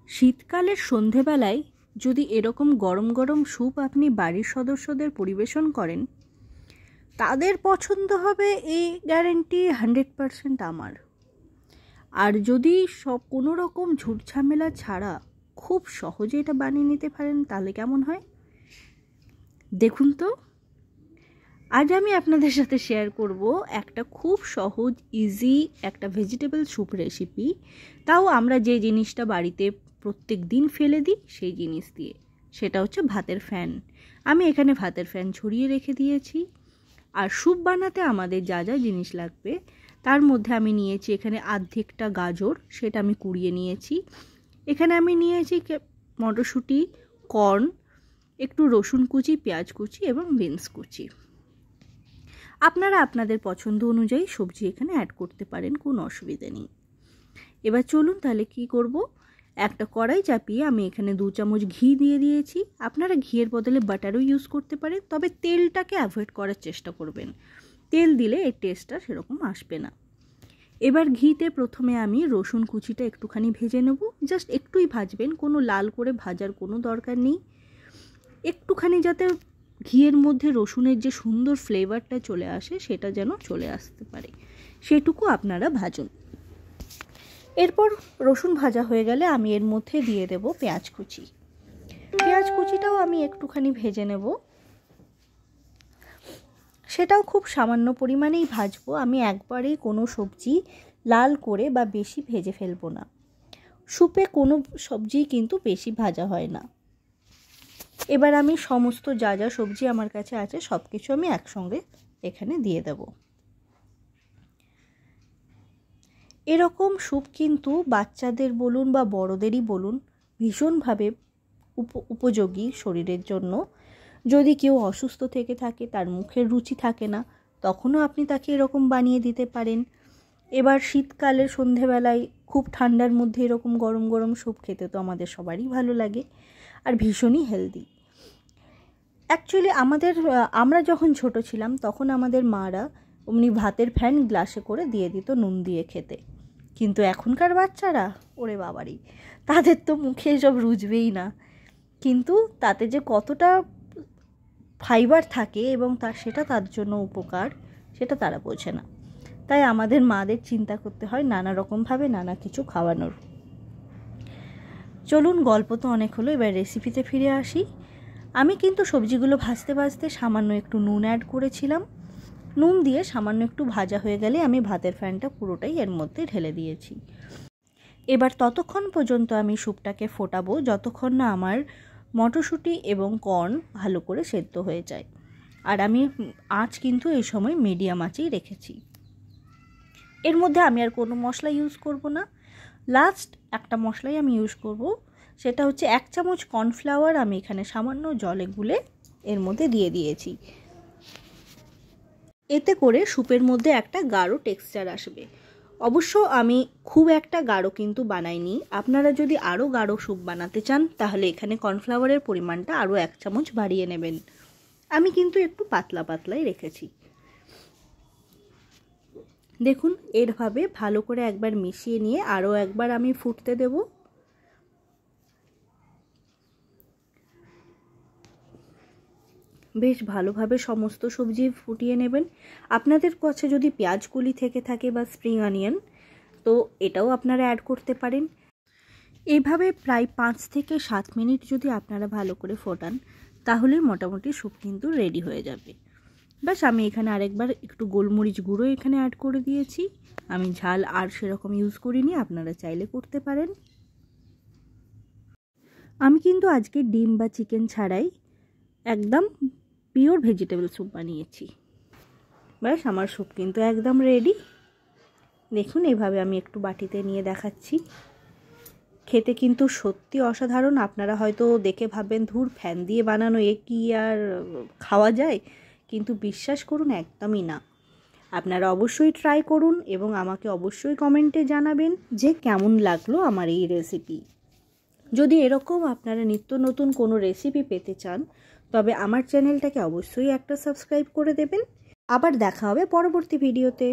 শীতকালের সন্ধেবেলায় যদি এরকম গরম গরম স্যুপ আপনি বাড়ির সদস্যদের পরিবেশন করেন, তাদের পছন্দ হবে এই গ্যারেন্টি 100% আমার। আর যদি কোনো রকম ঝুটঝামেলা ছাড়া খুব সহজে এটা বানিয়ে নিতে পারেন, তাহলে কেমন হয় দেখুন তো। আজ আমি আপনাদের সাথে শেয়ার করব একটা খুব সহজ ইজি একটা ভেজিটেবল স্যুপ রেসিপি, তাও আমরা যে জিনিসটা বাড়িতে প্রত্যেক দিন ফেলে দিই সেই জিনিস দিয়ে। সেটা হচ্ছে ভাতের ফ্যান। আমি এখানে ভাতের ফ্যান ছড়িয়ে রেখে দিয়েছি। আর স্যুপ বানাতে আমাদের যা যা জিনিস লাগবে তার মধ্যে আমি নিয়েছি এখানে অর্ধেকটা গাজর, সেটা আমি কুড়িয়ে নিয়েছি। এখানে আমি নিয়েছি মটরশুঁটি, কর্ন, একটু রসুন কুচি, পেঁয়াজ কুচি এবং বিনস কুচি। আপনারা আপনাদের পছন্দ অনুযায়ী সবজি এখানে অ্যাড করতে পারেন, কোনো অসুবিধা নেই। এবার চলুন তাহলে কি করব। একটা কড়াই চাপিয়ে আমি এখানে 2 চামচ ঘি দিয়ে দিয়েছি। আপনারা ঘিয়ের বদলে বাটারও ইউজ করতে পারেন, তবে তেলটাকে অ্যাভয়েড করার চেষ্টা করবেন। তেল দিলে এর টেস্টটা সেরকম আসবে না। এবার ঘিতে প্রথমে আমি রসুন কুচিটা একটুখানি ভেজে নেব। জাস্ট একটুই ভাজবেন, কোনো লাল করে ভাজার কোনো দরকার নেই। একটুখানি যাতে ঘিয়ের মধ্যে রসুনের যে সুন্দর ফ্লেভারটা চলে আসে সেটা যেন চলে আসতে পারে, সেটুকু আপনারা ভাজুন। এরপর রসুন ভাজা হয়ে গেলে আমি এর মধ্যে দিয়ে দেব পেঁয়াজ কুচি। পেঁয়াজ কুচিটাও আমি একটুখানি ভেজে নেব, সেটাও খুব সামান্য পরিমাণেই ভাজবো। আমি একবারেই কোনো সবজি লাল করে বা বেশি ভেজে ফেলবো না। স্যুপে কোনো সবজি কিন্তু বেশি ভাজা হয় না। এবার আমি সমস্ত যা যা সবজি আমার কাছে আছে সব কিছু আমি একসঙ্গে এখানে দিয়ে দেব। এরকম স্যুপ কিন্তু বাচ্চাদের বলুন বা বড়দেরই বলুন ভীষণভাবে উপযোগী শরীরের জন্য। যদি কেউ অসুস্থ থেকে থাকে, তার মুখের রুচি থাকে না, তখনও আপনি তাকে এরকম বানিয়ে দিতে পারেন। এবার শীতকালের সন্ধেবেলায় খুব ঠান্ডার মধ্যে এরকম গরম গরম স্যুপ খেতে তো আমাদের সবারই ভালো লাগে, আর ভীষণই হেলদি। অ্যাকচুয়ালি আমরা যখন ছোট ছিলাম তখন আমাদের মারা অমনি ভাতের ফ্যান গ্লাসে করে দিয়ে দিত নুন দিয়ে খেতে। কিন্তু এখনকার বাচ্চারা, ওরে বাবারি, তাদের তো মুখে এসব রুজবেই না। কিন্তু তাতে যে কতটা ফাইবার থাকে এবং সেটা তার জন্য উপকার, সেটা তারা বোঝে না। তাই আমাদের মাদের চিন্তা করতে হয় নানা রকমভাবে নানা কিছু খাওয়ানোর। চলুন, গল্প তো অনেক হলো, এবার রেসিপিতে ফিরে আসি। আমি কিন্তু সবজিগুলো ভাজতে ভাজতে সামান্য একটু নুন অ্যাড করেছিলাম। নুন দিয়ে সামান্য একটু ভাজা হয়ে গেলে আমি ভাতের ফ্যানটা পুরোটাই এর মধ্যে ঢেলে দিয়েছি। এবার ততক্ষণ পর্যন্ত আমি স্যুপটাকে ফোটাবো যতক্ষণ না আমার মটরশুঁটি এবং কর্ন ভালো করে সেদ্ধ হয়ে যায়। আর আমি আঁচ কিন্তু এই সময় মিডিয়াম আঁচেই রেখেছি। এর মধ্যে আমি আর কোনো মশলা ইউজ করব না। লাস্ট একটা মশলাই আমি ইউজ করব, সেটা হচ্ছে 1 চামচ কর্নফ্লাওয়ার আমি এখানে সামান্য জলে গুলে এর মধ্যে দিয়ে দিয়েছি। এতে করে স্যুপের মধ্যে একটা গাঢ় টেক্সচার আসবে। অবশ্য আমি খুব একটা গাঢ় কিন্তু বানাইনি। আপনারা যদি আরও গাঢ় স্যুপ বানাতে চান তাহলে এখানে কর্নফ্লাওয়ারের পরিমাণটা আরও 1 চামচ বাড়িয়ে নেবেন। আমি কিন্তু একটু পাতলা পাতলাই রেখেছি। দেখুন, এরভাবে ভালো করে একবার মিশিয়ে নিয়ে আরও একবার আমি ফুটতে দেব। বেশ ভালোভাবে সমস্ত সবজি ফুটিয়ে নেবেন। আপনাদের কাছে যদি পেঁয়াজ কলি থেকে থাকে বা স্প্রিং অনিয়ন, তো এটাও আপনারা অ্যাড করতে পারেন। এইভাবে প্রায় 5 থেকে 7 মিনিট যদি আপনারা ভালো করে ফোটান, তাহলে মোটামুটি স্যুপ কিন্তু রেডি হয়ে যাবে। ব্যাস, আমি এখানে আরেকবার একটু গোলমরিচ গুঁড়ো এখানে অ্যাড করে দিয়েছি। আমি ঝাল আর সেরকম ইউজ করিনি, আপনারা চাইলে করতে পারেন। আমি কিন্তু আজকে ডিম বা চিকেন ছাড়াই একদম পিওর ভেজিটেবল স্যুপ বানিয়েছি। ব্যাস, আমার স্যুপ কিন্তু একদম রেডি। দেখুন, এভাবে আমি একটু বাটিতে নিয়ে দেখাচ্ছি। খেতে কিন্তু সত্যি অসাধারণ। আপনারা হয়তো দেখে ভাববেন ধুর, ফ্যান দিয়ে বানানো, এ কি আর খাওয়া যায়? কিন্তু বিশ্বাস করুন, একদমই না। আপনারা অবশ্যই ট্রাই করুন এবং আমাকে অবশ্যই কমেন্টে জানাবেন যে কেমন লাগলো আমার এই রেসিপি। যদি এরকম আপনারা নিত্য নতুন কোনো রেসিপি পেতে চান, তবে আমার চ্যানেলটাকে অবশ্যই একটা সাবস্ক্রাইব করে দেবেন। আবার দেখা হবে পরবর্তী ভিডিওতে।